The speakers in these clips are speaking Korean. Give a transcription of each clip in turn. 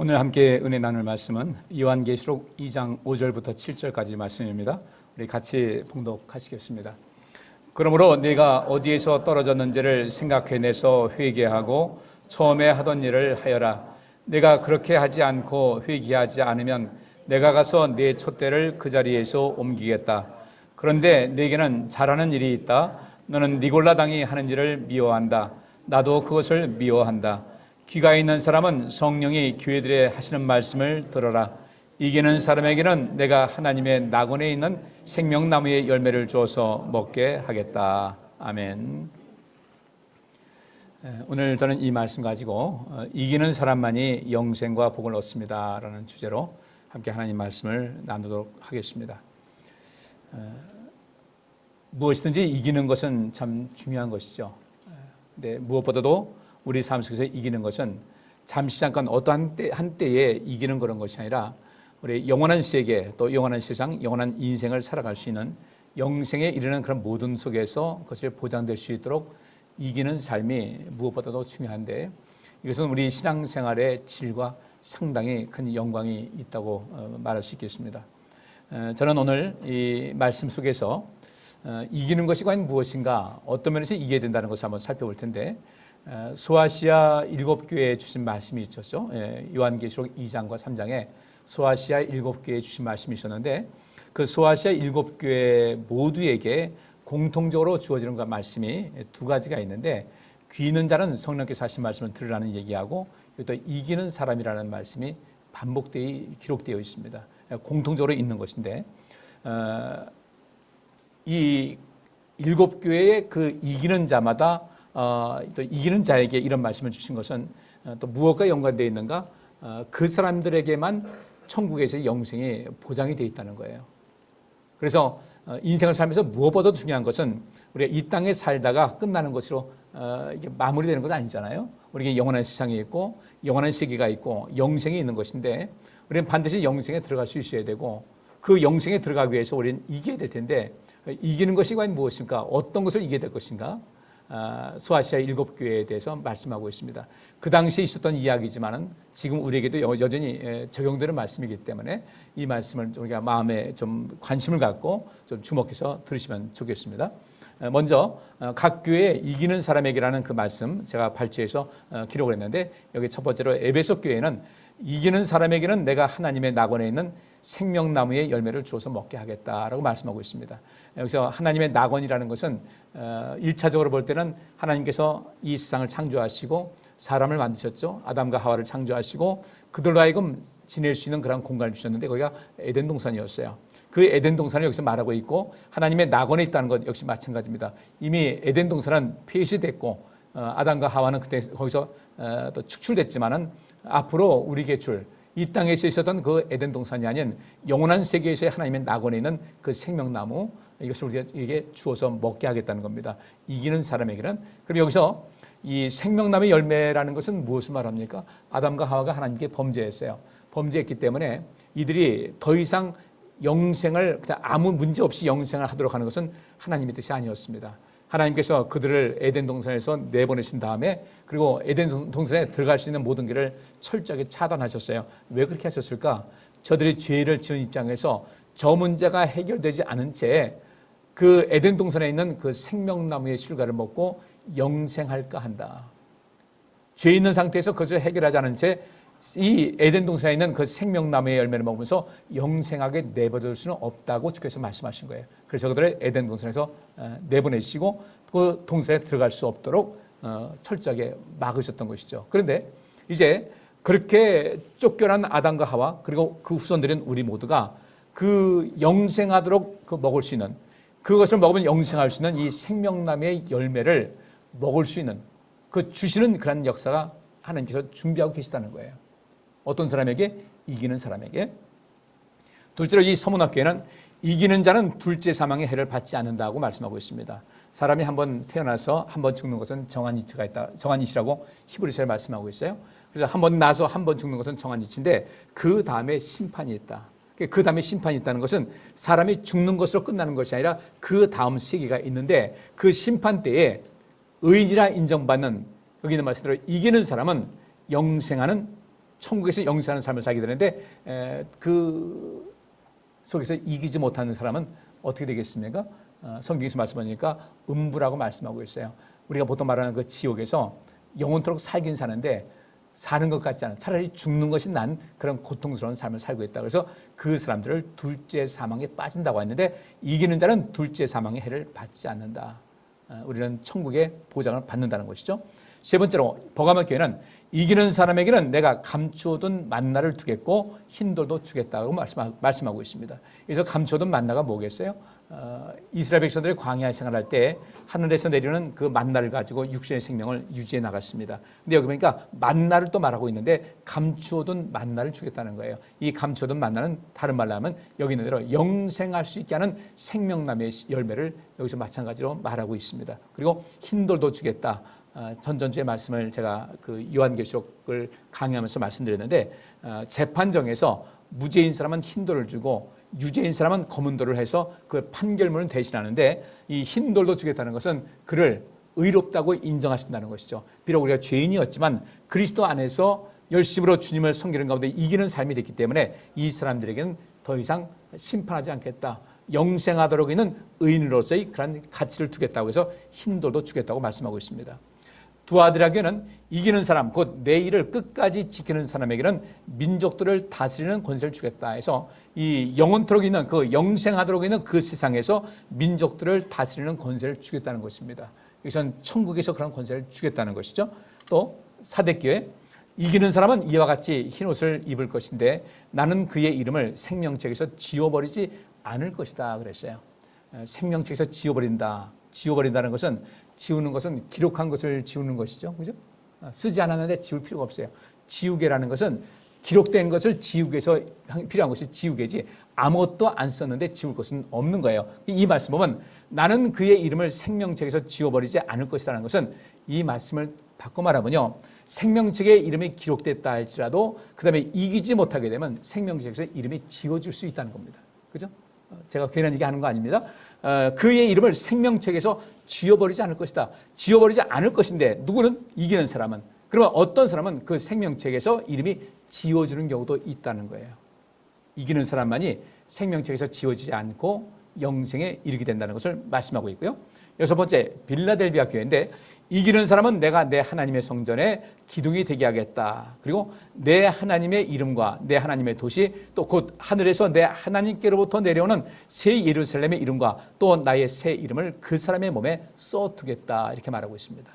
오늘 함께 은혜 나눌 말씀은 요한계시록 2장 5절부터 7절까지 말씀입니다. 우리 같이 봉독하시겠습니다. 그러므로 네가 어디에서 떨어졌는지를 생각해내서 회개하고 처음에 하던 일을 하여라. 내가 그렇게 하지 않고 회개하지 않으면 내가 가서 네 촛대를 그 자리에서 옮기겠다. 그런데 네게는 잘하는 일이 있다. 너는 니골라 당이 하는 일을 미워한다. 나도 그것을 미워한다. 귀가 있는 사람은 성령이 교회들에 하시는 말씀을 들어라. 이기는 사람에게는 내가 하나님의 낙원에 있는 생명나무의 열매를 주어서 먹게 하겠다. 아멘. 오늘 저는 이 말씀 가지고 이기는 사람만이 영생과 복을 얻습니다 라는 주제로 함께 하나님 말씀을 나누도록 하겠습니다. 무엇이든지 이기는 것은 참 중요한 것이죠. 근데 무엇보다도 우리 삶 속에서 이기는 것은 잠시 잠깐 어떠한 한때에 이기는 그런 것이 아니라 우리 영원한 세계 또 영원한 세상 영원한 인생을 살아갈 수 있는 영생에 이르는 그런 모든 속에서 그것이 보장될 수 있도록 이기는 삶이 무엇보다도 중요한데 이것은 우리 신앙생활의 질과 상당히 큰 영광이 있다고 말할 수 있겠습니다. 저는 오늘 이 말씀 속에서 이기는 것이 과연 무엇인가 어떤 면에서 이겨야 된다는 것을 한번 살펴볼 텐데 소아시아 7교회에 주신 말씀이 있었죠. 요한계시록 2장과 3장에 소아시아 7교회에 주신 말씀이 있었는데 그 소아시아 7교회 모두에게 공통적으로 주어지는 말씀이 두 가지가 있는데 귀 있는 자는 성령께서 하신 말씀을 들으라는 얘기하고 또 이기는 사람이라는 말씀이 반복되어 기록되어 있습니다. 공통적으로 있는 것인데 이 7교회의 그 이기는 자마다 또 이기는 자에게 이런 말씀을 주신 것은 또 무엇과 연관되어 있는가? 그 사람들에게만 천국에서 영생이 보장이 되어 있다는 거예요. 그래서 인생을 살면서 무엇보다도 중요한 것은 우리가 이 땅에 살다가 끝나는 것으로 이게 마무리되는 건 아니잖아요. 우리에게 영원한 세상이 있고 영원한 세계가 있고 영생이 있는 것인데 우리는 반드시 영생에 들어갈 수 있어야 되고 그 영생에 들어가기 위해서 우리는 이겨야 될 텐데 이기는 것이 과연 무엇인가? 어떤 것을 이겨야 될 것인가? 소아시아 7교회에 대해서 말씀하고 있습니다. 그 당시에 있었던 이야기지만은 지금 우리에게도 여전히 적용되는 말씀이기 때문에 이 말씀을 우리가 마음에 좀 관심을 갖고 좀 주목해서 들으시면 좋겠습니다. 먼저 각 교회에 이기는 사람에게라는 그 말씀 제가 발췌해서 기록을 했는데 여기 첫 번째로 에베소 교회는 이기는 사람에게는 내가 하나님의 낙원에 있는 생명나무의 열매를 주어서 먹게 하겠다라고 말씀하고 있습니다. 여기서 하나님의 낙원이라는 것은 1차적으로 볼 때는 하나님께서 이 세상을 창조하시고 사람을 만드셨죠. 아담과 하와를 창조하시고 그들로 하여금 지낼 수 있는 그런 공간을 주셨는데 거기가 에덴 동산이었어요. 그 에덴 동산을 여기서 말하고 있고 하나님의 낙원에 있다는 것 역시 마찬가지입니다. 이미 에덴 동산은 폐쇄됐고 아담과 하와는 그때 거기서 또 축출됐지만은 앞으로 우리에게 줄 이 땅에서 있었던 그 에덴 동산이 아닌 영원한 세계에서의 하나님의 낙원에 있는 그 생명나무 이것을 우리에게 주어서 먹게 하겠다는 겁니다. 이기는 사람에게는. 그럼 여기서 이 생명나무의 열매라는 것은 무엇을 말합니까? 아담과 하와가 하나님께 범죄했어요. 범죄했기 때문에 이들이 더 이상 영생을 아무 문제 없이 영생을 하도록 하는 것은 하나님의 뜻이 아니었습니다. 하나님께서 그들을 에덴 동산에서 내보내신 다음에 그리고 에덴 동산에 들어갈 수 있는 모든 길을 철저하게 차단하셨어요. 왜 그렇게 하셨을까? 저들이 죄를 지은 입장에서 저 문제가 해결되지 않은 채 그 에덴 동산에 있는 그 생명나무의 실과를 먹고 영생할까 한다. 죄 있는 상태에서 그것을 해결하지 않은 채 이 에덴 동산에 있는 그 생명나무의 열매를 먹으면서 영생하게 내버려둘 수는 없다고 주께서 말씀하신 거예요. 그래서 그들을 에덴 동산에서 내보내시고 그 동산에 들어갈 수 없도록 철저하게 막으셨던 것이죠. 그런데 이제 그렇게 쫓겨난 아담과 하와 그리고 그 후손들인 우리 모두가 그 영생하도록 그 먹을 수 있는 그것을 먹으면 영생할 수 있는 이 생명나무의 열매를 먹을 수 있는 그 주시는 그런 역사가 하나님께서 준비하고 계시다는 거예요. 어떤 사람에게? 이기는 사람에게. 둘째로 이 서문학교에는 이기는 자는 둘째 사망의 해를 받지 않는다고 말씀하고 있습니다. 사람이 한번 태어나서 한번 죽는 것은 정한 이치가 있다. 정한 이치라고 히브리서에 말씀하고 있어요. 그래서 한번 나서 한번 죽는 것은 정한 이치인데 그 다음에 심판이 있다. 그 다음에 심판이 있다는 것은 사람이 죽는 것으로 끝나는 것이 아니라 그 다음 세계가 있는데 그 심판 때에 의인이라 인정받는 여기 있는 말씀대로 이기는 사람은 영생하는 천국에서 영생하는 삶을 살게 되는데 그 속에서 이기지 못하는 사람은 어떻게 되겠습니까? 성경에서 말씀하니까 음부라고 말씀하고 있어요. 우리가 보통 말하는 그 지옥에서 영원토록 살긴 사는데 사는 것 같지 않아. 차라리 죽는 것이 난 그런 고통스러운 삶을 살고 있다. 그래서 그 사람들을 둘째 사망에 빠진다고 했는데 이기는 자는 둘째 사망의 해를 받지 않는다. 우리는 천국의 보장을 받는다는 것이죠. 세 번째로 버가모 교회는 이기는 사람에게는 내가 감추어둔 만나를 두겠고 흰돌도 주겠다고 말씀하고 있습니다. 그래서 감추어둔 만나가 뭐겠어요? 이스라엘 백성들이 광야 생활할 때 하늘에서 내리는 그 만나를 가지고 육신의 생명을 유지해 나갔습니다. 근데 여기 보니까 만나를 또 말하고 있는데 감추어둔 만나를 주겠다는 거예요. 이 감추어둔 만나는 다른 말로 하면 여기 있는 대로 영생할 수 있게 하는 생명나무의 열매를 여기서 마찬가지로 말하고 있습니다. 그리고 흰돌도 주겠다. 전전주의 말씀을 제가 그 요한계시록을 강의하면서 말씀드렸는데 재판정에서 무죄인 사람은 흰돌을 주고 유죄인 사람은 검은 돌을 해서 그 판결문을 대신하는데 이 흰돌도 주겠다는 것은 그를 의롭다고 인정하신다는 것이죠. 비록 우리가 죄인이었지만 그리스도 안에서 열심으로 주님을 섬기는 가운데 이기는 삶이 됐기 때문에 이 사람들에게는 더 이상 심판하지 않겠다. 영생하도록 있는 의인으로서의 그런 가치를 두겠다고 해서 흰돌도 주겠다고 말씀하고 있습니다. 두아드라교는 이기는 사람, 곧 내 일을 끝까지 지키는 사람에게는 민족들을 다스리는 권세를 주겠다 해서 이 영원토록 있는 그 영생하도록 있는 그 세상에서 민족들을 다스리는 권세를 주겠다는 것입니다. 여기서는 천국에서 그런 권세를 주겠다는 것이죠. 또 사대교회 이기는 사람은 이와 같이 흰옷을 입을 것인데 나는 그의 이름을 생명책에서 지워버리지 않을 것이다 그랬어요. 생명책에서 지워버린다는 것은 지우는 것은 기록한 것을 지우는 것이죠. 그죠? 쓰지 않았는데 지울 필요가 없어요. 지우개라는 것은 기록된 것을 지우기 위해서 필요한 것이 지우개지 아무것도 안 썼는데 지울 것은 없는 거예요. 이 말씀 보면 나는 그의 이름을 생명책에서 지워버리지 않을 것이라는 것은 이 말씀을 바꿔 말하면요. 생명책에 이름이 기록됐다 할지라도 그 다음에 이기지 못하게 되면 생명책에서 이름이 지워질 수 있다는 겁니다. 그죠? 제가 괜한 얘기 하는 거 아닙니다. 그의 이름을 생명책에서 지워버리지 않을 것이다. 지워버리지 않을 것인데 누구는 이기는 사람은 그러면 어떤 사람은 그 생명책에서 이름이 지워지는 경우도 있다는 거예요. 이기는 사람만이 생명책에서 지워지지 않고 영생에 이르게 된다는 것을 말씀하고 있고요. 여섯 번째 빌라델비아 교회인데 이기는 사람은 내가 내 하나님의 성전에 기둥이 되게 하겠다. 그리고 내 하나님의 이름과 내 하나님의 도시 또 곧 하늘에서 내 하나님께로부터 내려오는 새 예루살렘의 이름과 또 나의 새 이름을 그 사람의 몸에 써두겠다 이렇게 말하고 있습니다.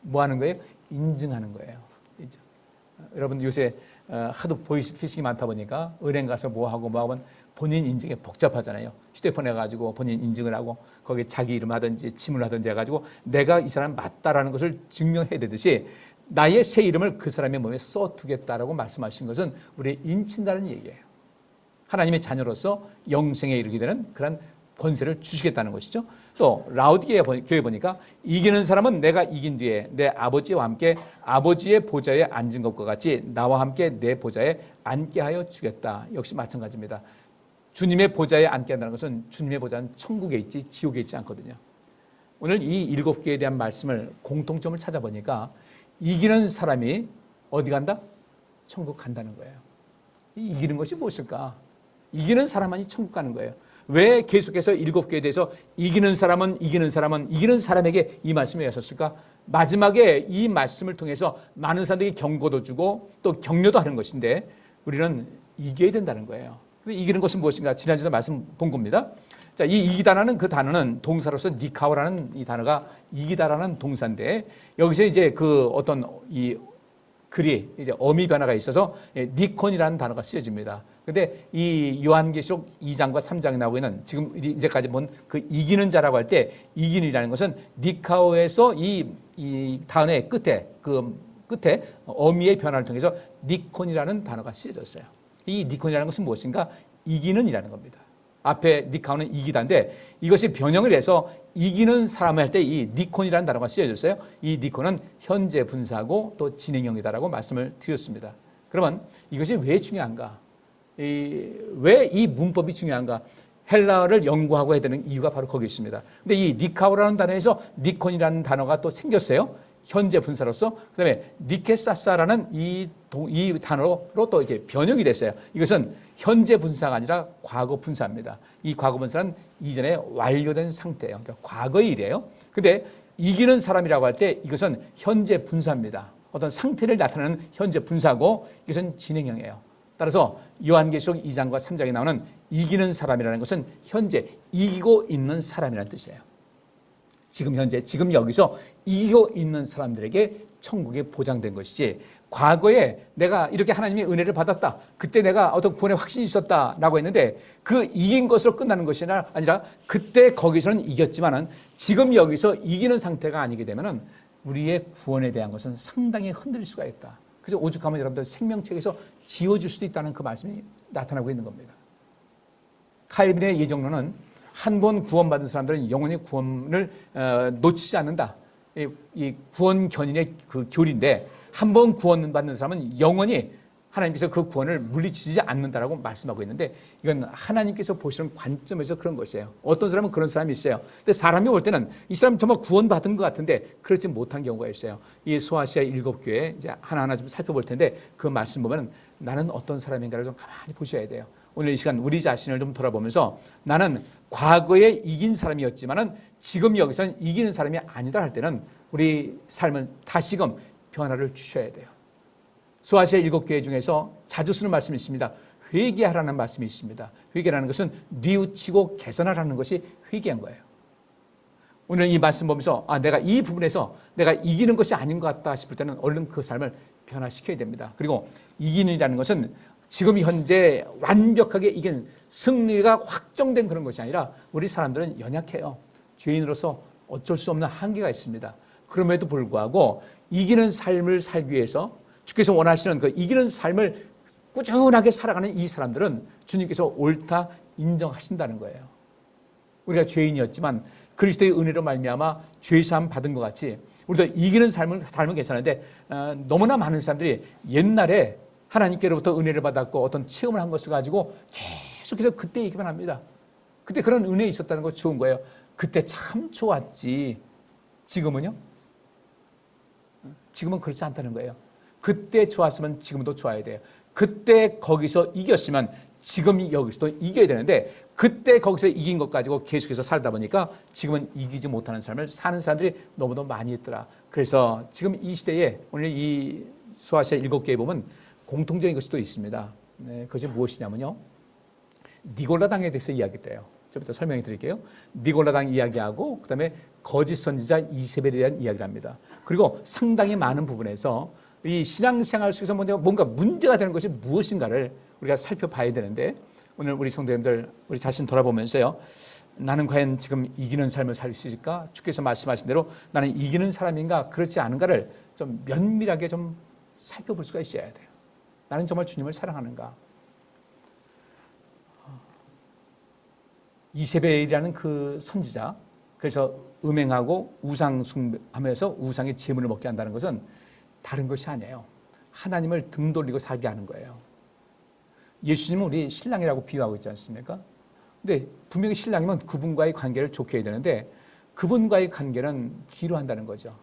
뭐 하는 거예요? 인증하는 거예요. 여러분 요새 하도 보이스피싱이 많다 보니까 은행 가서 뭐 하고 본인 인증이 복잡하잖아요. 휴대폰 해가지고 본인 인증을 하고 거기에 자기 이름 하든지 침을 하든지 해가지고 내가 이 사람 맞다라는 것을 증명해야 되듯이 나의 새 이름을 그 사람의 몸에 써두겠다라고 말씀하신 것은 우리의 인친다는 얘기예요. 하나님의 자녀로서 영생에 이르게 되는 그런 권세를 주시겠다는 것이죠. 또 라우디게아 교회 보니까 이기는 사람은 내가 이긴 뒤에 내 아버지와 함께 아버지의 보좌에 앉은 것과 같이 나와 함께 내 보좌에 앉게 하여 주겠다. 역시 마찬가지입니다. 주님의 보좌에 앉게 한다는 것은 주님의 보좌는 천국에 있지 지옥에 있지 않거든요. 오늘 이 7개에 대한 말씀을 공통점을 찾아보니까 이기는 사람이 어디 간다? 천국 간다는 거예요. 이기는 것이 무엇일까? 이기는 사람만이 천국 가는 거예요. 왜 계속해서 7개에 대해서 이기는 사람에게 이 말씀이 하셨을까? 마지막에 이 말씀을 통해서 많은 사람들이 경고도 주고 또 격려도 하는 것인데 우리는 이겨야 된다는 거예요. 이기는 것은 무엇인가? 지난주에 말씀 본 겁니다. 자, 이 이기다라는 그 단어는 동사로서 니카오라는 이 단어가 이기다라는 동사인데 여기서 이제 그 어떤 이 글이 이제 어미 변화가 있어서 니콘이라는 단어가 쓰여집니다. 근데 이 요한계시록 2장과 3장에 나오고 있는 지금 이제까지 본 그 이기는 자라고 할 때 이기는이라는 것은 니카오에서 이 단어의 끝에 어미의 변화를 통해서 니콘이라는 단어가 쓰여졌어요. 이 니콘이라는 것은 무엇인가? 이기는이라는 겁니다. 앞에 니카오는 이기다인데 이것이 변형을 해서 이기는 사람을 할 때 이 니콘이라는 단어가 쓰여졌어요. 이 니콘은 현재 분사하고 또 진행형이다라고 말씀을 드렸습니다. 그러면 이것이 왜 중요한가? 왜 이 문법이 중요한가? 헬라어를 연구하고 해야 되는 이유가 바로 거기 있습니다. 근데 이 니카오라는 단어에서 니콘이라는 단어가 또 생겼어요. 현재 분사로서, 그다음에 니케사사라는 이 단어로 또 이렇게 변형이 됐어요. 이것은 현재 분사가 아니라 과거 분사입니다. 이 과거 분사는 이전에 완료된 상태예요. 그러니까 과거의 일이에요. 근데 이기는 사람이라고 할 때 이것은 현재 분사입니다. 어떤 상태를 나타내는 현재 분사고 이것은 진행형이에요. 따라서 요한계시록 2장과 3장에 나오는 이기는 사람이라는 것은 현재 이기고 있는 사람이라는 뜻이에요. 지금 현재, 지금 여기서 이기고 있는 사람들에게 천국이 보장된 것이지, 과거에 내가 이렇게 하나님의 은혜를 받았다, 그때 내가 어떤 구원의 확신이 있었다라고 했는데 그 이긴 것으로 끝나는 것이 아니라 그때 거기서는 이겼지만은 지금 여기서 이기는 상태가 아니게 되면은 우리의 구원에 대한 것은 상당히 흔들릴 수가 있다. 그래서 오죽하면 여러분들 생명책에서 지워질 수도 있다는 그 말씀이 나타나고 있는 겁니다. 칼빈의 예정론은 한 번 구원받은 사람들은 영원히 구원을 놓치지 않는다. 이 구원 견인의 그 교리인데, 한 번 구원받는 사람은 영원히 하나님께서 그 구원을 물리치지 않는다라고 말씀하고 있는데, 이건 하나님께서 보시는 관점에서 그런 것이에요. 어떤 사람은 그런 사람이 있어요. 근데 사람이 볼 때는 이 사람 정말 구원받은 것 같은데 그렇지 못한 경우가 있어요. 이 소아시아 7교회 이제 하나하나 좀 살펴볼 텐데, 그 말씀 보면 나는 어떤 사람인가를 좀 가만히 보셔야 돼요. 오늘 이 시간 우리 자신을 좀 돌아보면서 나는 과거에 이긴 사람이었지만은 지금 여기서는 이기는 사람이 아니다 할 때는 우리 삶은 다시금 변화를 주셔야 돼요. 소아시아 7교회 중에서 자주 쓰는 말씀이 있습니다. 회개하라는 말씀이 있습니다. 회개라는 것은 뉘우치고 개선하라는 것이 회개한 거예요. 오늘 이 말씀 보면서 내가 이 부분에서 내가 이기는 것이 아닌 것 같다 싶을 때는 얼른 그 삶을 변화시켜야 됩니다. 그리고 이기는이라는 것은 지금 현재 완벽하게 이긴 승리가 확정된 그런 것이 아니라 우리 사람들은 연약해요. 죄인으로서 어쩔 수 없는 한계가 있습니다. 그럼에도 불구하고 이기는 삶을 살기 위해서 주께서 원하시는 그 이기는 삶을 꾸준하게 살아가는 이 사람들은 주님께서 옳다 인정하신다는 거예요. 우리가 죄인이었지만 그리스도의 은혜로 말미암아 죄사함 받은 것 같이 우리도 이기는 삶은 괜찮은데 너무나 많은 사람들이 옛날에 하나님께로부터 은혜를 받았고 어떤 체험을 한 것을 가지고 계속해서 그때 얘기만 합니다. 그때 그런 은혜 있었다는 거 좋은 거예요. 그때 참 좋았지. 지금은요? 지금은 그렇지 않다는 거예요. 그때 좋았으면 지금도 좋아야 돼요. 그때 거기서 이겼으면 지금 여기서도 이겨야 되는데 그때 거기서 이긴 것 가지고 계속해서 살다 보니까 지금은 이기지 못하는 삶을 사는 사람들이 너무도 많이 있더라. 그래서 지금 이 시대에 오늘 이 소아시아 7교회에 보면 공통적인 것이 또 있습니다. 그것이 무엇이냐면요, 니골라당에 대해서 이야기돼요. 좀 이따 설명해 드릴게요. 니골라당 이야기하고 그다음에 거짓 선지자 이세벨에 대한 이야기를 합니다. 그리고 상당히 많은 부분에서 이 신앙생활 속에서 뭔가 문제가 되는 것이 무엇인가를 우리가 살펴봐야 되는데, 오늘 우리 성도님들 우리 자신 돌아보면서요, 나는 과연 지금 이기는 삶을 살 수 있을까? 주께서 말씀하신 대로 나는 이기는 사람인가 그렇지 않은가를 좀 면밀하게 좀 살펴볼 수가 있어야 돼요. 나는 정말 주님을 사랑하는가? 이세벨이라는 그 선지자, 그래서 음행하고 우상 숭배하면서 우상의 제물을 먹게 한다는 것은 다른 것이 아니에요. 하나님을 등 돌리고 살게 하는 거예요. 예수님은 우리 신랑이라고 비유하고 있지 않습니까? 근데 분명히 신랑이면 그분과의 관계를 좋게 해야 되는데 그분과의 관계는 뒤로 한다는 거죠.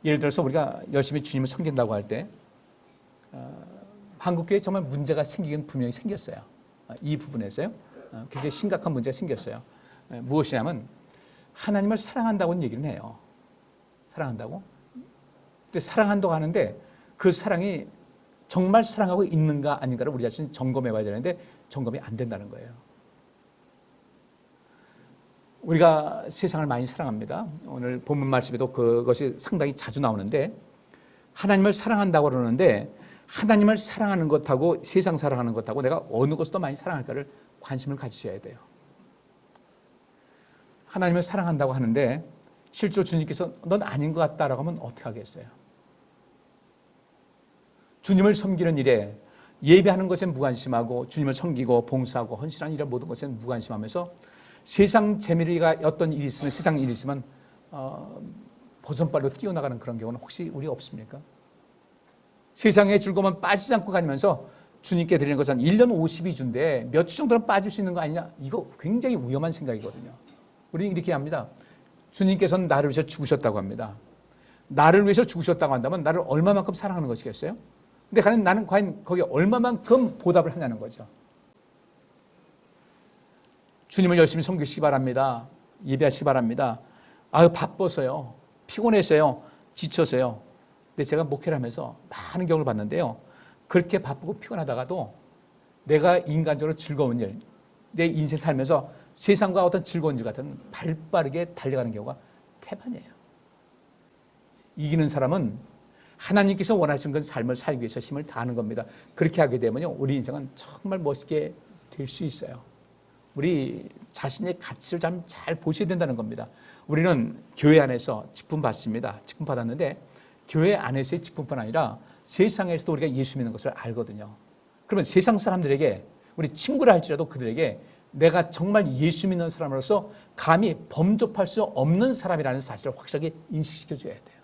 예를 들어서 우리가 열심히 주님을 섬긴다고 할 때 한국교회에 정말 문제가 생기긴 분명히 생겼어요. 이 부분에서요. 굉장히 심각한 문제가 생겼어요. 무엇이냐면 하나님을 사랑한다고는 얘기는 해요. 사랑한다고. 근데 사랑한다고 하는데 그 사랑이 정말 사랑하고 있는가 아닌가를 우리 자신 점검해 봐야 되는데 점검이 안 된다는 거예요. 우리가 세상을 많이 사랑합니다. 오늘 본문 말씀에도 그것이 상당히 자주 나오는데, 하나님을 사랑한다고 그러는데 하나님을 사랑하는 것하고 세상 사랑하는 것하고 내가 어느 것을 더 많이 사랑할까를 관심을 가지셔야 돼요. 하나님을 사랑한다고 하는데 실제로 주님께서 넌 아닌 것 같다라고 하면 어떻게 하겠어요? 주님을 섬기는 일에, 예배하는 것에 무관심하고 주님을 섬기고 봉사하고 헌신하는 일에 모든 것에 무관심하면서 세상 재미가 어떤 일이 있으면, 세상 일이 있으면 보선발로 뛰어나가는 그런 경우는 혹시 우리 없습니까? 세상의 즐거움은 빠지지 않고 다니면서 주님께 드리는 것은 1년 52주인데 몇 주 정도는 빠질 수 있는 거 아니냐? 이거 굉장히 위험한 생각이거든요. 우리는 이렇게 합니다. 주님께서는 나를 위해서 죽으셨다고 합니다. 나를 위해서 죽으셨다고 한다면 나를 얼마만큼 사랑하는 것이겠어요? 근데 나는 과연 거기에 얼마만큼 보답을 하냐는 거죠. 주님을 열심히 섬기시기 바랍니다. 예배하시기 바랍니다. 아유, 바빠서요. 피곤해서요. 지쳐서요. 근데 제가 목회를 하면서 많은 경우를 봤는데요. 그렇게 바쁘고 피곤하다가도 내가 인간적으로 즐거운 일, 내 인생 살면서 세상과 어떤 즐거운 일 같은 발빠르게 달려가는 경우가 태반이에요. 이기는 사람은 하나님께서 원하시는 그 삶을 살기 위해서 힘을 다하는 겁니다. 그렇게 하게 되면요, 우리 인생은 정말 멋있게 될 수 있어요. 우리 자신의 가치를 잘 보셔야 된다는 겁니다. 우리는 교회 안에서 직분 받습니다. 직분 받았는데 교회 안에서의 직분뿐 아니라 세상에서도 우리가 예수 믿는 것을 알거든요. 그러면 세상 사람들에게, 우리 친구라 할지라도 그들에게 내가 정말 예수 믿는 사람으로서 감히 범접할 수 없는 사람이라는 사실을 확실하게 인식시켜 줘야 돼요.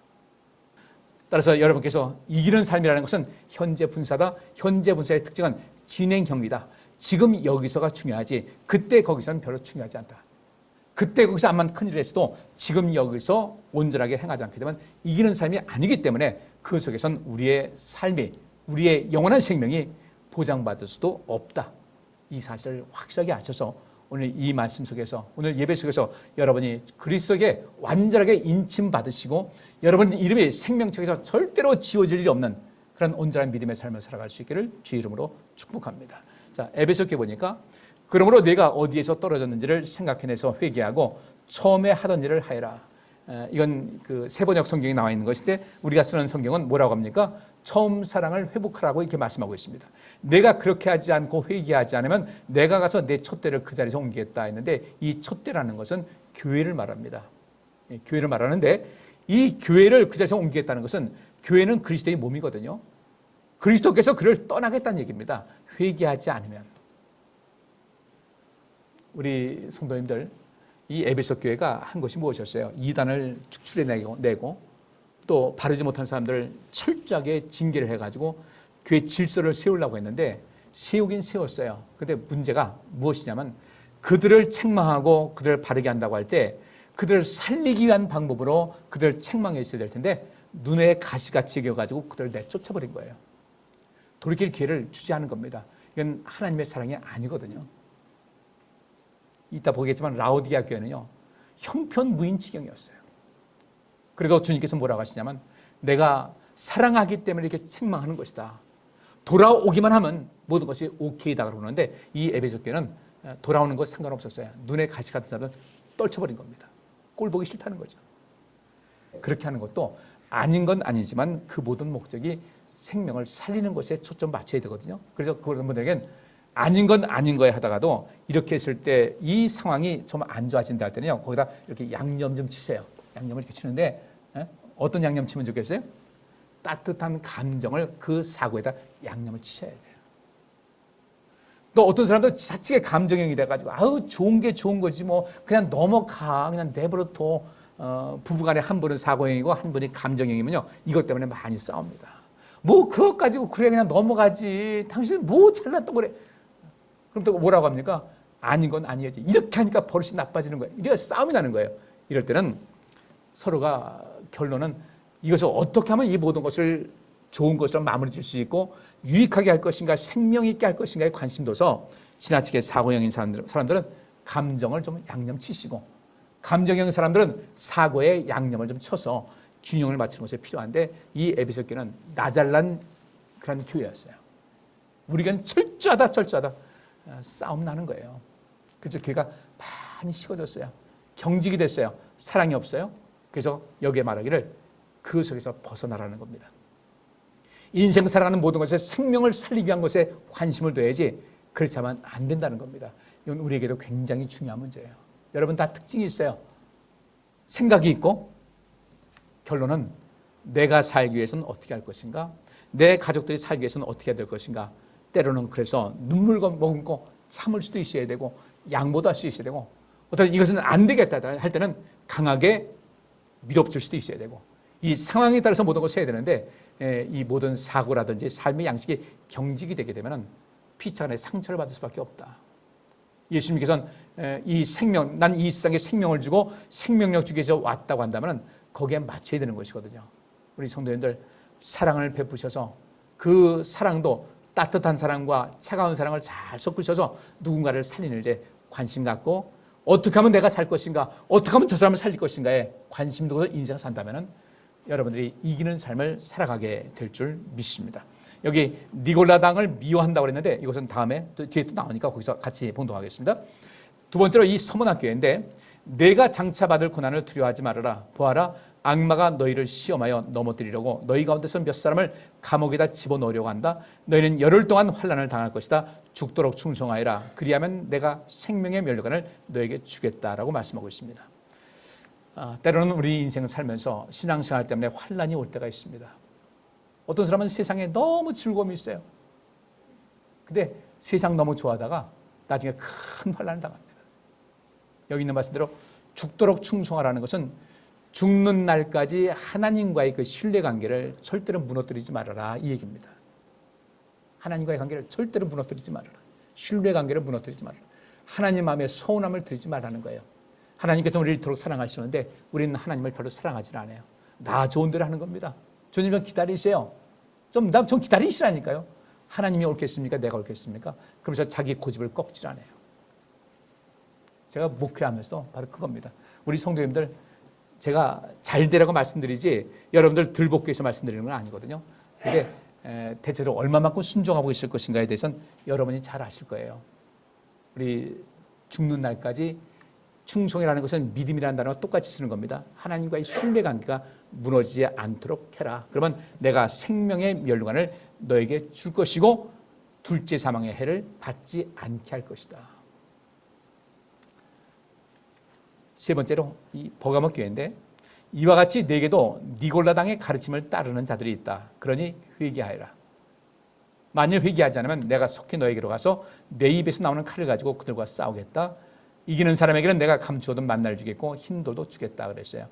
따라서 여러분께서 이기는 삶이라는 것은 현재 분사다. 현재 분사의 특징은 진행형이다. 지금 여기서가 중요하지 그때 거기서는 별로 중요하지 않다. 그때 거기서 암만 큰일을 했어도 지금 여기서 온전하게 행하지 않게 되면 이기는 삶이 아니기 때문에 그 속에선 우리의 삶이, 우리의 영원한 생명이 보장받을 수도 없다. 이 사실을 확실하게 아셔서 오늘 이 말씀 속에서, 오늘 예배 속에서 여러분이 그리스도에게 완전하게 인침받으시고 여러분 이름이 생명책에서 절대로 지워질 일이 없는 그런 온전한 믿음의 삶을 살아갈 수 있기를 주 이름으로 축복합니다. 자, 에베소서에 보니까 그러므로 내가 어디에서 떨어졌는지를 생각해내서 회개하고 처음에 하던 일을 하여라. 이건 그 세번역 성경에 나와 있는 것인데 우리가 쓰는 성경은 뭐라고 합니까? 처음 사랑을 회복하라고 이렇게 말씀하고 있습니다. 내가 그렇게 하지 않고 회개하지 않으면 내가 가서 내 촛대를 그 자리에서 옮기겠다 했는데 이 촛대라는 것은 교회를 말합니다. 교회를 말하는데 이 교회를 그 자리에서 옮기겠다는 것은 교회는 그리스도의 몸이거든요. 그리스도께서 그를 떠나겠다는 얘기입니다. 회개하지 않으면. 우리 성도님들, 이 에베소 교회가 한 것이 무엇이었어요? 이단을 축출해내고 또 바르지 못한 사람들을 철저하게 징계를 해가지고 교회 질서를 세우려고 했는데 세우긴 세웠어요. 근데 문제가 무엇이냐면 그들을 책망하고 그들을 바르게 한다고 할 때 그들을 살리기 위한 방법으로 그들을 책망했어야 될 텐데 눈에 가시같이 여겨가지고 그들을 내쫓아버린 거예요. 돌이킬 기회를 주지 않은 겁니다. 이건 하나님의 사랑이 아니거든요. 이따 보겠지만 라오디게아 교회는요, 형편무인지경이었어요. 그래도 주님께서 뭐라고 하시냐면 내가 사랑하기 때문에 이렇게 책망하는 것이다. 돌아오기만 하면 모든 것이 오케이다 그러는데 이 에베소 교회는 돌아오는 것 상관없었어요. 눈에 가시 같은 사람을 떨쳐버린 겁니다. 꼴 보기 싫다는 거죠. 그렇게 하는 것도 아닌 건 아니지만 그 모든 목적이 생명을 살리는 것에 초점 맞춰야 되거든요. 그래서 그런 분들에겐 아닌 건 아닌 거에 하다가도 이렇게 했을 때 이 상황이 좀 안 좋아진다 할 때는요, 거기다 이렇게 양념 좀 치세요. 양념을 이렇게 치는데 어떤 양념 치면 좋겠어요? 따뜻한 감정을 그 사고에다 양념을 치셔야 돼요. 또 어떤 사람도 자칫에 감정형이 돼가지고 아우 좋은 게 좋은 거지 뭐 그냥 넘어가 그냥 내버려둬. 부부간에 한 분은 사고형이고 한 분이 감정형이면요, 이것 때문에 많이 싸웁니다. 뭐 그것 가지고 그래 그냥 넘어가지. 당신 뭐 잘났다고 그래. 그럼 또 뭐라고 합니까? 아닌 건 아니겠지. 이렇게 하니까 버릇이 나빠지는 거예요. 이래서 싸움이 나는 거예요. 이럴 때는 서로가 결론은 이것을 어떻게 하면 이 모든 것을 좋은 것으로 마무리 질 수 있고 유익하게 할 것인가 생명 있게 할 것인가에 관심 둬서 지나치게 사고형인 사람들은 감정을 좀 양념 치시고 감정형인 사람들은 사고에 양념을 좀 쳐서 균형을 맞추는 것이 필요한데 이 에베소 교회는 나잘난 그런 교회였어요. 우리가 철저하다 싸움 나는 거예요. 그래서 교회가 많이 식어졌어요. 경직이 됐어요. 사랑이 없어요. 그래서 여기에 말하기를 그 속에서 벗어나라는 겁니다. 인생 살아가는 모든 것에 생명을 살리기 위한 것에 관심을 둬야지 그렇지 않으면 안 된다는 겁니다. 이건 우리에게도 굉장히 중요한 문제예요. 여러분 다 특징이 있어요. 생각이 있고 결론은 내가 살기 위해서는 어떻게 할 것인가, 내 가족들이 살기 위해서는 어떻게 해야 될 것인가. 때로는 그래서 눈물 머금고 참을 수도 있어야 되고 양보도 할 수 있어야 되고 어떤 이것은 안 되겠다 할 때는 강하게 밀어붙일 수도 있어야 되고 이 상황에 따라서 모든 것을 해야 되는데 이 모든 사고라든지 삶의 양식이 경직이 되게 되면 피차 간에 상처를 받을 수밖에 없다. 예수님께서는 이 생명, 난 이 세상에 생명을 주고 생명력 주기 위해서 왔다고 한다면 거기에 맞춰야 되는 것이거든요. 우리 성도님들 사랑을 베푸셔서 그 사랑도 따뜻한 사랑과 차가운 사랑을 잘 섞으셔서 누군가를 살리는 일에 관심 갖고 어떻게 하면 내가 살 것인가, 어떻게 하면 저 사람을 살릴 것인가에 관심 두고 인생을 산다면 여러분들이 이기는 삶을 살아가게 될 줄 믿습니다. 여기 니골라당을 미워한다고 그랬는데 이것은 다음에 뒤에 또 나오니까 거기서 같이 봉독하겠습니다. 두 번째로 이 서문학교인데 내가 장차 받을 고난을 두려워하지 말아라. 보아라, 악마가 너희를 시험하여 넘어뜨리려고 너희 가운데서 몇 사람을 감옥에다 집어넣으려고 한다. 너희는 열흘 동안 환난을 당할 것이다. 죽도록 충성하여라. 그리하면 내가 생명의 면류관을 너에게 주겠다라고 말씀하고 있습니다. 때로는 우리 인생을 살면서 신앙생활 때문에 환난이 올 때가 있습니다. 어떤 사람은 세상에 너무 즐거움이 있어요. 근데 세상 너무 좋아하다가 나중에 큰 환난을 당합니다. 여기 있는 말씀대로 죽도록 충성하라는 것은 죽는 날까지 하나님과의 그 신뢰관계를 절대로 무너뜨리지 말아라 이 얘기입니다. 하나님과의 관계를 절대로 무너뜨리지 말아라. 신뢰관계를 무너뜨리지 말아라. 하나님 마음에 서운함을 들이지 말라는 거예요. 하나님께서 우리를 이토록 사랑하시는데 우리는 하나님을 별로 사랑하지 않아요. 나 좋은 대로 하는 겁니다. 주님 기다리세요. 좀 기다리시라니까요. 하나님이 옳겠습니까? 내가 옳겠습니까? 그러면서 자기 고집을 꺾질 않아요. 제가 목회하면서 바로 그겁니다. 우리 성도님들 제가 잘 되라고 말씀드리지 여러분들 들볶기 위해서 말씀드리는 건 아니거든요. 근데 대체로 얼마만큼 순종하고 있을 것인가에 대해서는 여러분이 잘 아실 거예요. 우리 죽는 날까지 충성이라는 것은 믿음이라는 단어와 똑같이 쓰는 겁니다. 하나님과의 신뢰관계가 무너지지 않도록 해라. 그러면 내가 생명의 면류관을 너에게 줄 것이고 둘째 사망의 해를 받지 않게 할 것이다. 세 번째로 이 버가모 교회인데 이와 같이 내게도 니골라당의 가르침을 따르는 자들이 있다. 그러니 회개하여라. 만일 회개하지 않으면 내가 속히 너에게로 가서 내 입에서 나오는 칼을 가지고 그들과 싸우겠다. 이기는 사람에게는 내가 감추어둔 만나를 주겠고 흰 돌도 주겠다 그랬어요.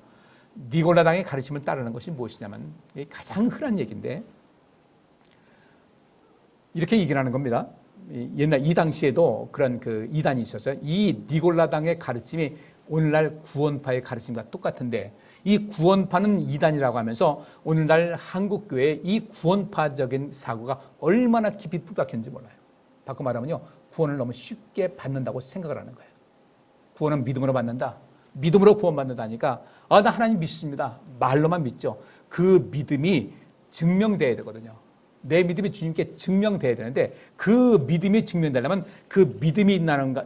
니골라당의 가르침을 따르는 것이 무엇이냐면 가장 흔한 얘기인데 이렇게 얘기를 하는 겁니다. 옛날 이 당시에도 그런 그 이단이 있었어요. 이 니골라당의 가르침이 오늘날 구원파의 가르침과 똑같은데 이 구원파는 이단이라고 하면서 오늘날 한국교회의 이 구원파적인 사고가 얼마나 깊이 뿌박혔는지 몰라요. 바꿔 말하면요, 구원을 너무 쉽게 받는다고 생각을 하는 거예요. 구원은 믿음으로 받는다. 믿음으로 구원받는다니까 나 하나님 믿습니다. 말로만 믿죠. 그 믿음이 증명돼야 되거든요. 내 믿음이 주님께 증명돼야 되는데 그 믿음이 증명되려면 그 믿음이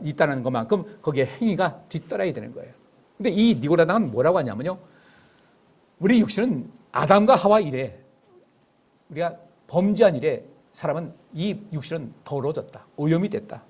있다는 것만큼 거기에 행위가 뒤따라야 되는 거예요. 근데 이 니고라당은 뭐라고 하냐면요, 우리 육신은 아담과 하와 이래 우리가 범죄한 이래 사람은 이 육신은 더러워졌다. 오염이 됐다.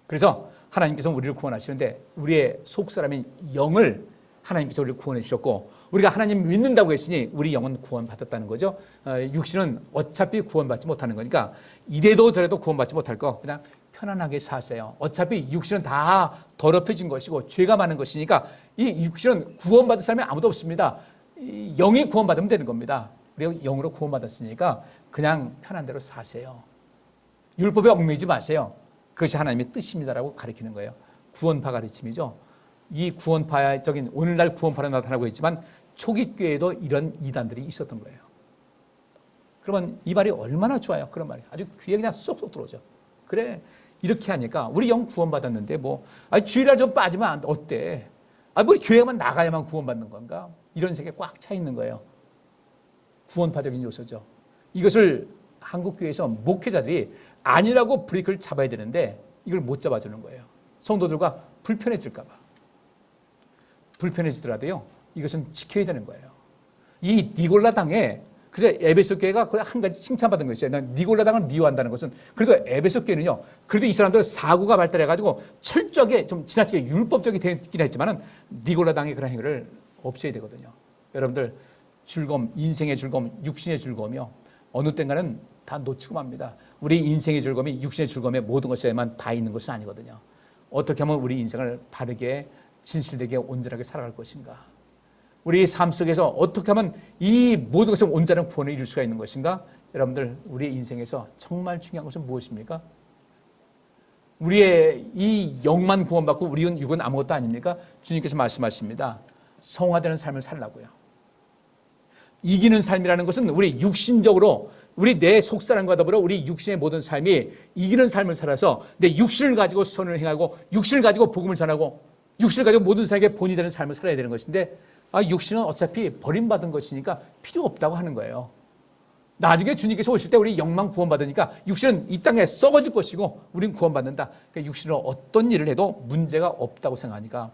그래서 하나님께서 우리를 구원하시는데 우리의 속사람인 영을 하나님께서 우리를 구원해 주셨고 우리가 하나님 믿는다고 했으니 우리 영은 구원받았다는 거죠. 육신은 어차피 구원받지 못하는 거니까 이래도 저래도 구원받지 못할 거 그냥 편안하게 사세요. 어차피 육신은 다 더럽혀진 것이고 죄가 많은 것이니까 이 육신은 구원받을 사람이 아무도 없습니다. 이 영이 구원받으면 되는 겁니다. 우리가 영으로 구원받았으니까 그냥 편한 대로 사세요. 율법에 얽매이지 마세요. 그것이 하나님의 뜻입니다라고 가르치는 거예요. 구원파 가르침이죠. 이 구원파적인 오늘날 구원파로 나타나고 있지만 초기 교회에도 이런 이단들이 있었던 거예요. 그러면 이 말이 얼마나 좋아요. 그런 말이 아주 귀에 그냥 쏙쏙 들어오죠. 그래, 이렇게 하니까 우리 영 구원받았는데 주일날 좀 빠지면 어때? 우리 교회만 나가야만 구원받는 건가? 이런 세계에 꽉 차 있는 거예요. 구원파적인 요소죠. 이것을 한국교회에서 목회자들이 아니라고 브레이크를 잡아야 되는데 이걸 못 잡아주는 거예요. 성도들과 불편해질까 봐. 불편해지더라도요, 이것은 지켜야 되는 거예요. 이 니골라당에 그래서 에베소 교회가 한 가지 칭찬받은 것이 있어요. 니골라당을 미워한다는 것은 그래도 에베소 교회는요, 그래도 이 사람들 사고가 발달해가지고 철저하게 좀 지나치게 율법적이 되긴 했지만은 니골라당의 그런 행위를 없애야 되거든요. 여러분들 즐거움, 인생의 즐거움, 육신의 즐거움이요, 어느 땐가는 다 놓치고 맙니다. 우리 인생의 즐거움이 육신의 즐거움에 모든 것에만 다 있는 것은 아니거든요. 어떻게 하면 우리 인생을 바르게 진실되게 온전하게 살아갈 것인가? 우리 삶 속에서 어떻게 하면 이 모든 것을 온전한 구원을 이룰 수가 있는 것인가? 여러분들 우리의 인생에서 정말 중요한 것은 무엇입니까? 우리의 이 영만 구원받고 우리는 육은 아무것도 아닙니까? 주님께서 말씀하십니다. 성화되는 삶을 살라고요. 이기는 삶이라는 것은 우리 육신적으로 우리 내 속사람과 더불어 우리 육신의 모든 삶이 이기는 삶을 살아서 내 육신을 가지고 선을 행하고 육신을 가지고 복음을 전하고 육신을 가지고 모든 사람에게 본이 되는 삶을 살아야 되는 것인데 육신은 어차피 버림받은 것이니까 필요 없다고 하는 거예요. 나중에 주님께서 오실 때 우리 영만 구원받으니까 육신은 이 땅에 썩어질 것이고 우리는 구원받는다. 그러니까 육신은 어떤 일을 해도 문제가 없다고 생각하니까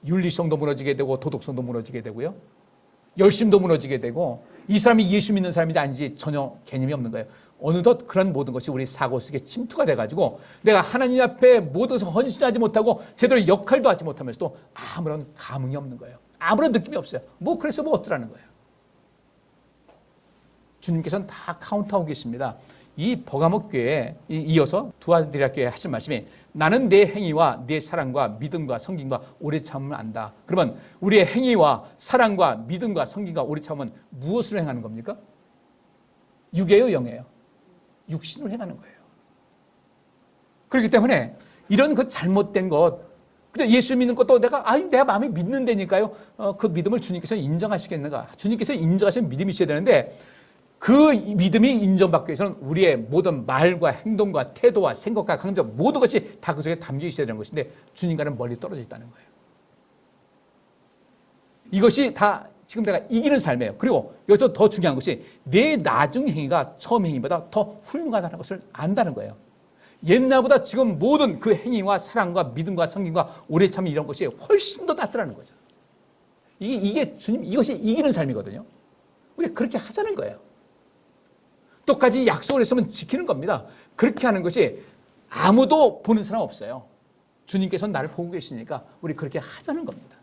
윤리성도 무너지게 되고 도덕성도 무너지게 되고요. 열심도 무너지게 되고 이 사람이 예수 믿는 사람인지 아닌지 전혀 개념이 없는 거예요. 어느덧 그런 모든 것이 우리 사고 속에 침투가 돼가지고 내가 하나님 앞에 모든 것을 헌신하지 못하고 제대로 역할도 하지 못하면서도 아무런 감흥이 없는 거예요. 아무런 느낌이 없어요. 그래서 어떠라는 거예요. 주님께서는 다 카운트하고 계십니다. 이 버가모 교회에 이어서 두아디라 교회에 하신 말씀이 나는 내 행위와 내 사랑과 믿음과 성김과 오래 참음을 안다. 그러면 우리의 행위와 사랑과 믿음과 성김과 오래 참음은 무엇으로 행하는 겁니까? 육이에요, 영이에요? 육신으로 행하는 거예요. 그렇기 때문에 이런 그 잘못된 것, 근데 예수 믿는 것도 내가 마음에 믿는다니까요. 그 믿음을 주님께서 인정하시겠는가? 주님께서 인정하시는 믿음이 있어야 되는데 그 믿음이 인정받기 위해서는 우리의 모든 말과 행동과 태도와 생각과 감정 모든 것이 다 그 속에 담겨 있어야 되는 것인데 주님과는 멀리 떨어져 있다는 거예요. 이것이 다 지금 내가 이기는 삶이에요. 그리고 여기서 더 중요한 것이 내 나중 행위가 처음 행위보다 더 훌륭하다는 것을 안다는 거예요. 옛날보다 지금 모든 그 행위와 사랑과 믿음과 성김과 오래 참음 이런 것이 훨씬 더 낫더라는 거죠. 이게 주님, 이것이 이기는 삶이거든요. 우리가 그렇게 하자는 거예요. 똑같이 약속을 했으면 지키는 겁니다. 그렇게 하는 것이 아무도 보는 사람 없어요. 주님께서는 나를 보고 계시니까 우리 그렇게 하자는 겁니다.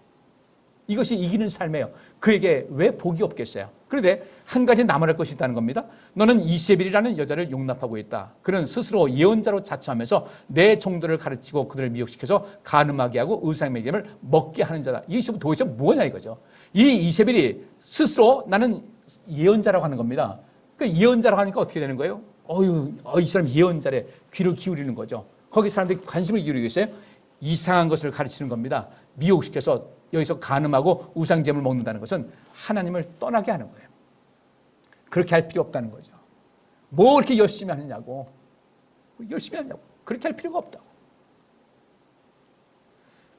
이것이 이기는 삶이에요. 그에게 왜 복이 없겠어요? 그런데 한 가지 남아날 것이 있다는 겁니다. 너는 이세벨이라는 여자를 용납하고 있다. 그는 스스로 예언자로 자처하면서 내 종들을 가르치고 그들을 미혹시켜서 간음하게 하고 의상매김을 먹게 하는 자다. 이것이 도대체 뭐냐 이거죠. 이 이세벨이 스스로 나는 예언자라고 하는 겁니다. 그 예언자라고 하니까 어떻게 되는 거예요? 이 사람 예언자래. 귀를 기울이는 거죠. 거기 사람들이 관심을 기울이고 있어요. 이상한 것을 가르치는 겁니다. 미혹시켜서 여기서 간음하고 우상제물 먹는다는 것은 하나님을 떠나게 하는 거예요. 그렇게 할 필요 없다는 거죠. 뭐 이렇게 열심히 하느냐고. 열심히 하느냐고. 그렇게 할 필요가 없다고.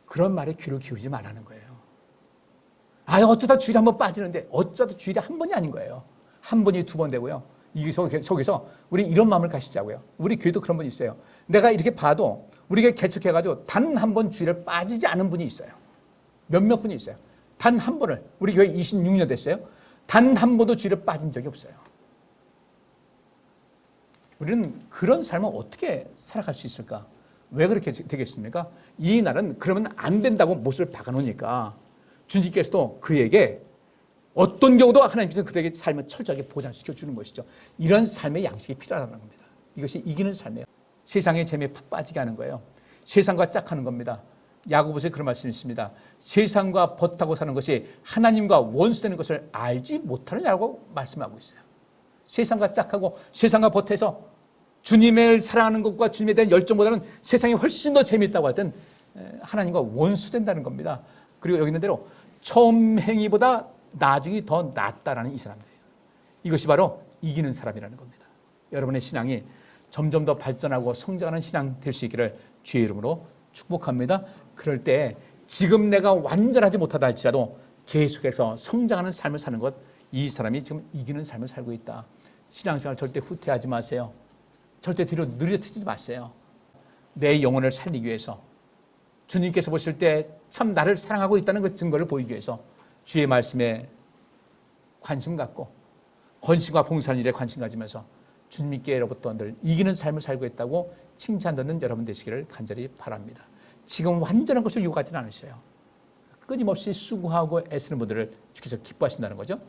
그런 말에 귀를 기울이지 말라는 거예요. 어쩌다 주일에 한 번 빠지는데 어쩌다 주일에 한 번이 아닌 거예요. 한 번이 두 번 되고요. 이 속에서 우리 이런 마음을 가지자고요. 우리 교회도 그런 분이 있어요. 내가 이렇게 봐도 우리가 개척해가지고 단 한 번 주일에 빠지지 않은 분이 있어요. 몇몇 분이 있어요. 단 한 번을. 우리 교회 26년 됐어요. 단 한 번도 주일에 빠진 적이 없어요. 우리는 그런 삶을 어떻게 살아갈 수 있을까? 왜 그렇게 되겠습니까? 이 날은 그러면 안 된다고 못을 박아놓으니까 주님께서도 그에게 어떤 경우도 하나님께서 그들에게 삶을 철저하게 보장시켜 주는 것이죠. 이런 삶의 양식이 필요하다는 겁니다. 이것이 이기는 삶이에요. 세상의 재미에 푹 빠지게 하는 거예요. 세상과 짝하는 겁니다. 야고보서에 그런 말씀이 있습니다. 세상과 벗하고 사는 것이 하나님과 원수되는 것을 알지 못하느냐고 말씀하고 있어요. 세상과 짝하고 세상과 벗해서 주님을 사랑하는 것과 주님에 대한 열정보다는 세상이 훨씬 더 재미있다고 하든 하나님과 원수된다는 겁니다. 그리고 여기 있는 대로 처음 행위보다 나중이 더 낫다라는 이 사람들이에요. 이것이 바로 이기는 사람이라는 겁니다. 여러분의 신앙이 점점 더 발전하고 성장하는 신앙 될 수 있기를 주의 이름으로 축복합니다. 그럴 때 지금 내가 완전하지 못하다 할지라도 계속해서 성장하는 삶을 사는 것, 이 사람이 지금 이기는 삶을 살고 있다. 신앙생활 절대 후퇴하지 마세요. 절대 뒤로 느려뜨리지 마세요. 내 영혼을 살리기 위해서 주님께서 보실 때 참 나를 사랑하고 있다는 그 증거를 보이기 위해서 주의 말씀에 관심 갖고 헌신과 봉사하는 일에 관심 가지면서 주님께로부터 늘 이기는 삶을 살고 있다고 칭찬 듣는 여러분 되시기를 간절히 바랍니다. 지금 완전한 것을 요구하지는 않으셔요. 끊임없이 수고하고 애쓰는 분들을 주께서 기뻐하신다는 거죠.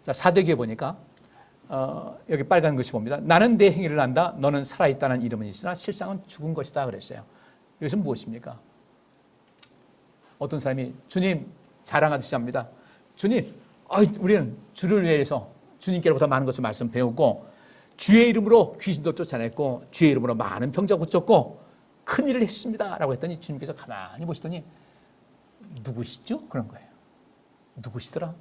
자, 사도기에 보니까 여기 빨간 글씨 봅니다. 나는 내 행위를 안다. 너는 살아있다는 이름은 있으나 실상은 죽은 것이다 그랬어요. 이것은 무엇입니까? 어떤 사람이 주님 자랑하듯이 합니다. 주님, 우리는 주를 위해서 주님께로부터 많은 것을 말씀 배우고 주의 이름으로 귀신도 쫓아냈고 주의 이름으로 많은 병자 고쳤고 큰일을 했습니다 라고 했더니 주님께서 가만히 보시더니 누구시죠? 그런 거예요. 누구시더라?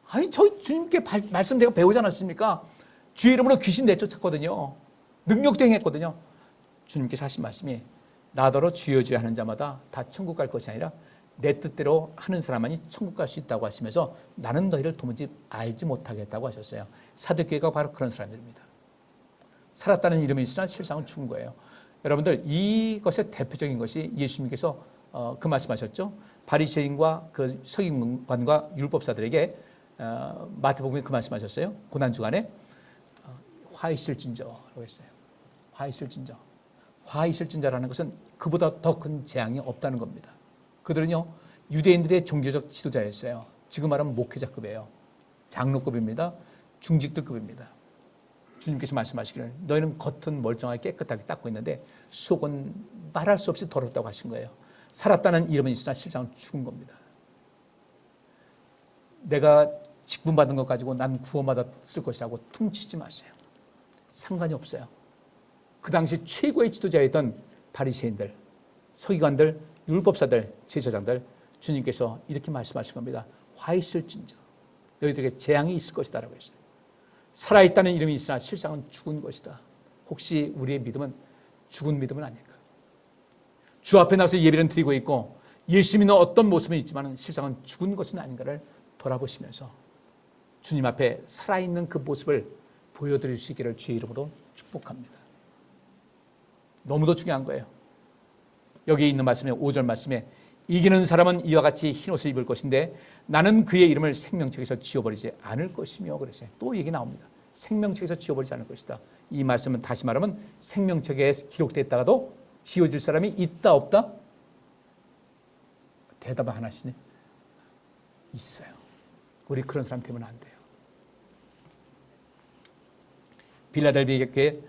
아니 저희 주님께 말씀 내가 배우지 않았습니까? 주의 이름으로 귀신 내쫓았거든요. 능력도 행했거든요. 주님께서 하신 말씀이 나더러 주여 주여 하는 자마다 다 천국 갈 것이 아니라 내 뜻대로 하는 사람만이 천국 갈 수 있다고 하시면서 나는 너희를 도무지 알지 못하겠다고 하셨어요. 사두개가 바로 그런 사람들입니다. 살았다는 이름이 있으나 실상은 죽은 거예요. 여러분들 이것의 대표적인 것이 예수님께서 그 말씀하셨죠. 바리새인과 그 서기관과 율법사들에게 마태복음에 그 말씀하셨어요. 고난주간에 화 있을진저라고 했어요. 화 있을진저. 화 있을진저라는 것은 그보다 더 큰 재앙이 없다는 겁니다. 그들은요 유대인들의 종교적 지도자였어요. 지금 말하면 목회자급이에요. 장로급입니다. 중직들급입니다. 주님께서 말씀하시기를 너희는 겉은 멀쩡하게 깨끗하게 닦고 있는데 속은 말할 수 없이 더럽다고 하신 거예요. 살았다는 이름은 있으나 실상은 죽은 겁니다. 내가 직분받은 것 가지고 난 구원받았을 것이라고 퉁치지 마세요. 상관이 없어요. 그 당시 최고의 지도자였던 바리새인들, 서기관들, 율법사들, 제사장들 주님께서 이렇게 말씀하신 겁니다. 화 있을진저 너희들에게 재앙이 있을 것이다 라고 했어요. 살아있다는 이름이 있으나 실상은 죽은 것이다. 혹시 우리의 믿음은 죽은 믿음은 아닐까? 주 앞에 나서 예배는 드리고 있고 예수 믿는 어떤 모습은 있지만 실상은 죽은 것은 아닌가를 돌아보시면서 주님 앞에 살아있는 그 모습을 보여드릴 수 있기를 주의 이름으로 축복합니다. 너무도 중요한 거예요. 여기 있는 말씀에 5절 말씀에 이기는 사람은 이와 같이 흰옷을 입을 것인데 나는 그의 이름을 생명책에서 지워버리지 않을 것이며 그랬어요. 또 얘기 나옵니다. 생명책에서 지워버리지 않을 것이다. 이 말씀은 다시 말하면 생명책에 기록되었다가도 지워질 사람이 있다 없다? 대답을 하나시네. 있어요. 우리 그런 사람 되면 안 돼요. 빌라델비아 교회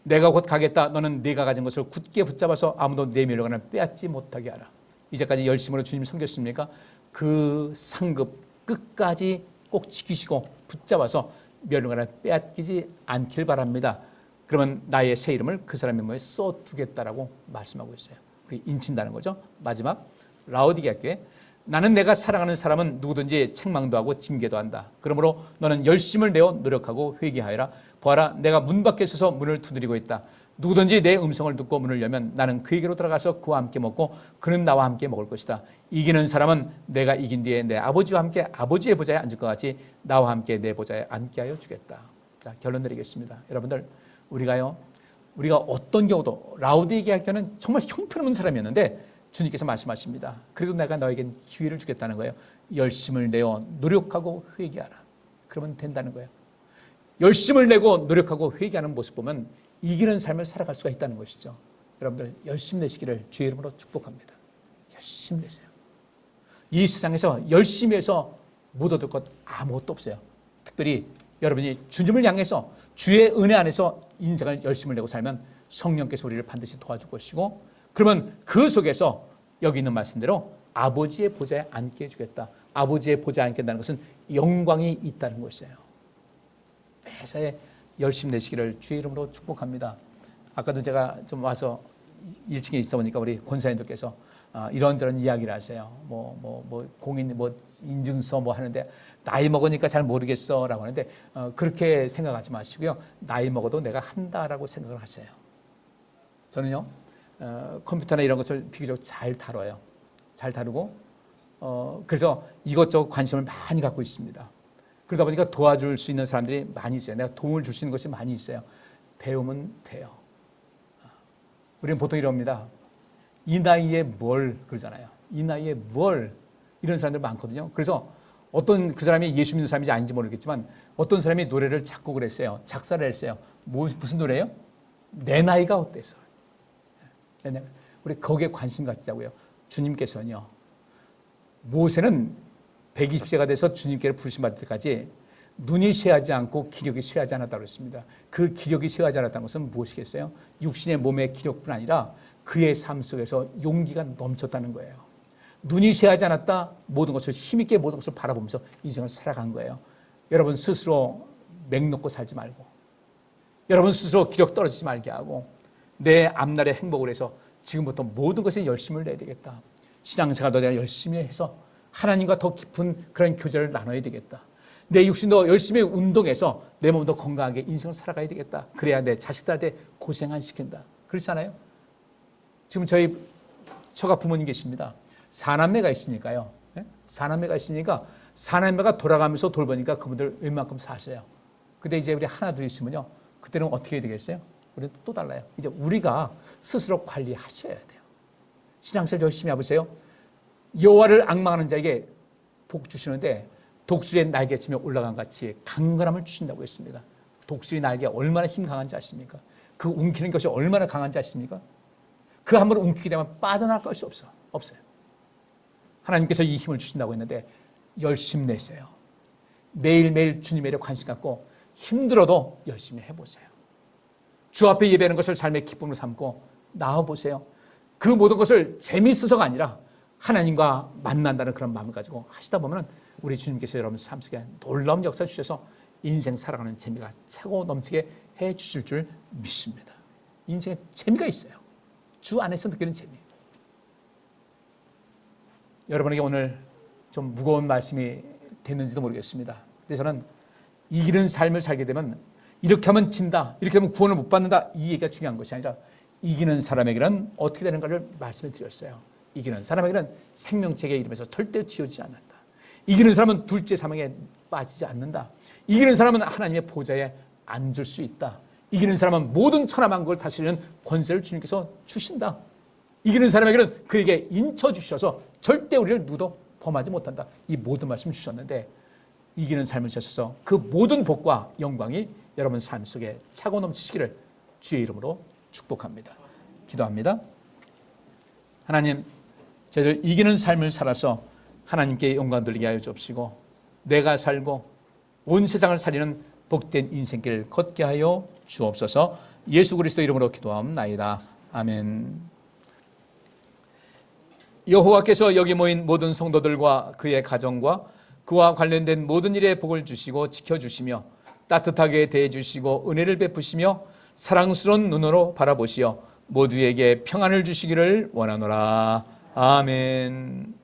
내가 곧 가겠다. 너는 네가 가진 것을 굳게 붙잡아서 아무도 내 멸류관을 빼앗지 못하게 하라. 이제까지 열심으로 주님 섬겼습니까? 그 상급 끝까지 꼭 지키시고 붙잡아서 멸류관을 빼앗기지 않길 바랍니다. 그러면 나의 새 이름을 그 사람의 몸에 써두겠다라고 말씀하고 있어요. 우리 인친다는 거죠. 마지막 라오디게아 교회 나는 내가 사랑하는 사람은 누구든지 책망도 하고 징계도 한다. 그러므로 너는 열심을 내어 노력하고 회개하여라. 보아라 내가 문 밖에 서서 문을 두드리고 있다. 누구든지 내 음성을 듣고 문을 열면 나는 그에게로 들어가서 그와 함께 먹고 그는 나와 함께 먹을 것이다. 이기는 사람은 내가 이긴 뒤에 내 아버지와 함께 아버지의 보좌에 앉을 것 같이 나와 함께 내 보좌에 앉게 하여 주겠다. 자, 결론 내리겠습니다. 여러분들 우리가 어떤 경우도 라오디게아 교회는 정말 형편없는 사람이었는데 주님께서 말씀하십니다. 그래도 내가 너에겐 기회를 주겠다는 거예요. 열심을 내어 노력하고 회개하라. 그러면 된다는 거예요. 열심을 내고 노력하고 회개하는 모습 보면 이기는 삶을 살아갈 수가 있다는 것이죠. 여러분들 열심 내시기를 주의 이름으로 축복합니다. 열심 내세요. 이 세상에서 열심히 해서 못 얻을 것 아무것도 없어요. 특별히 여러분이 주님을 향해서 주의 은혜 안에서 인생을 열심을 내고 살면 성령께서 우리를 반드시 도와줄 것이고 그러면 그 속에서 여기 있는 말씀대로 아버지의 보좌에 앉게 해주겠다. 아버지의 보좌에 앉게 한다는 것은 영광이 있다는 것이에요. 매사에 열심 내시기를 주의 이름으로 축복합니다. 아까도 제가 좀 와서 1층에 있어 보니까 우리 권사님들께서 이런저런 이야기를 하세요. 공인 인증서 하는데 나이 먹으니까 잘 모르겠어라고 하는데 그렇게 생각하지 마시고요. 나이 먹어도 내가 한다라고 생각을 하세요. 저는요 컴퓨터나 이런 것을 비교적 잘 다뤄요. 잘 다루고 그래서 이것저것 관심을 많이 갖고 있습니다. 그러다 보니까 도와줄 수 있는 사람들이 많이 있어요. 내가 도움을 줄 수 있는 것이 많이 있어요. 배우면 돼요. 우리는 보통 이럽니다. 이 나이에 뭘 그러잖아요. 이 나이에 뭘 이런 사람들 많거든요. 그래서 어떤 그 사람이 예수 믿는 사람인지 아닌지 모르겠지만 어떤 사람이 노래를 작곡을 했어요. 작사를 했어요. 무슨 노래예요? 내 나이가 어때서? 우리 거기에 관심 갖자고요. 주님께서는요. 모세는 120세가 돼서 주님께로 부르심받을 때까지 눈이 쇠하지 않고 기력이 쇠하지 않았다고 했습니다. 그 기력이 쇠하지 않았다는 것은 무엇이겠어요? 육신의 몸의 기력뿐 아니라 그의 삶 속에서 용기가 넘쳤다는 거예요. 눈이 쇠하지 않았다. 모든 것을 힘있게 모든 것을 바라보면서 인생을 살아간 거예요. 여러분 스스로 맹 놓고 살지 말고 여러분 스스로 기력 떨어지지 말게 하고 내 앞날의 행복을 위해서 지금부터 모든 것에 열심을 내야 되겠다. 신앙생활도 내가 열심히 해서 하나님과 더 깊은 그런 교제를 나눠야 되겠다. 내 육신도 열심히 운동해서 내 몸도 건강하게 인생을 살아가야 되겠다. 그래야 내 자식들한테 고생 안 시킨다. 그렇잖아요. 지금 저희 처가 부모님 계십니다. 4남매가 있으니까요. 4남매가 있으니까 4남매가 돌아가면서 돌보니까 그분들 웬만큼 사셔요. 근데 이제 우리 하나 둘 있으면요. 그때는 어떻게 해야 되겠어요? 우리는 또 달라요. 이제 우리가 스스로 관리하셔야 돼요. 신앙생활 열심히 해보세요. 여호와를 앙망하는 자에게 복 주시는데 독수리의 날개치며 올라간 같이 강건함을 주신다고 했습니다. 독수리 날개 얼마나 힘 강한지 아십니까? 그 움키는 것이 얼마나 강한지 아십니까? 그 한 번 움키게 되면 빠져나갈 것이 없어요. 하나님께서 이 힘을 주신다고 했는데 열심 내세요. 매일매일 주님에 대해 관심 갖고 힘들어도 열심히 해보세요. 주 앞에 예배하는 것을 삶의 기쁨으로 삼고 나와보세요. 그 모든 것을 재미있어서가 아니라 하나님과 만난다는 그런 마음을 가지고 하시다 보면 우리 주님께서 여러분 삶 속에 놀라운 역사를 주셔서 인생 살아가는 재미가 차고 넘치게 해 주실 줄 믿습니다. 인생에 재미가 있어요. 주 안에서 느끼는 재미. 여러분에게 오늘 좀 무거운 말씀이 됐는지도 모르겠습니다. 근데 저는 이기는 삶을 살게 되면 이렇게 하면 진다, 이렇게 하면 구원을 못 받는다, 이 얘기가 중요한 것이 아니라 이기는 사람에게는 어떻게 되는가를 말씀해 드렸어요. 이기는 사람에게는 생명책의 이름에서 절대 지어지지 않는다. 이기는 사람은 둘째 사망에 빠지지 않는다. 이기는 사람은 하나님의 보좌에 앉을 수 있다. 이기는 사람은 모든 천하만국을 다스리는 권세를 주님께서 주신다. 이기는 사람에게는 그에게 인쳐 주셔서 절대 우리를 누구도 범하지 못한다. 이 모든 말씀을 주셨는데 이기는 삶을 주셔서 그 모든 복과 영광이 여러분 삶 속에 차고 넘치시기를 주의 이름으로 축복합니다. 기도합니다. 하나님, 저희들 이기는 삶을 살아서 하나님께 영광 돌리게 하여 주옵시고 내가 살고 온 세상을 살리는 복된 인생길 걷게 하여 주옵소서. 예수 그리스도 이름으로 기도하옵나이다. 아멘. 여호와께서 여기 모인 모든 성도들과 그의 가정과 그와 관련된 모든 일에 복을 주시고 지켜주시며 따뜻하게 대해주시고 은혜를 베푸시며 사랑스러운 눈으로 바라보시어 모두에게 평안을 주시기를 원하노라. 아멘.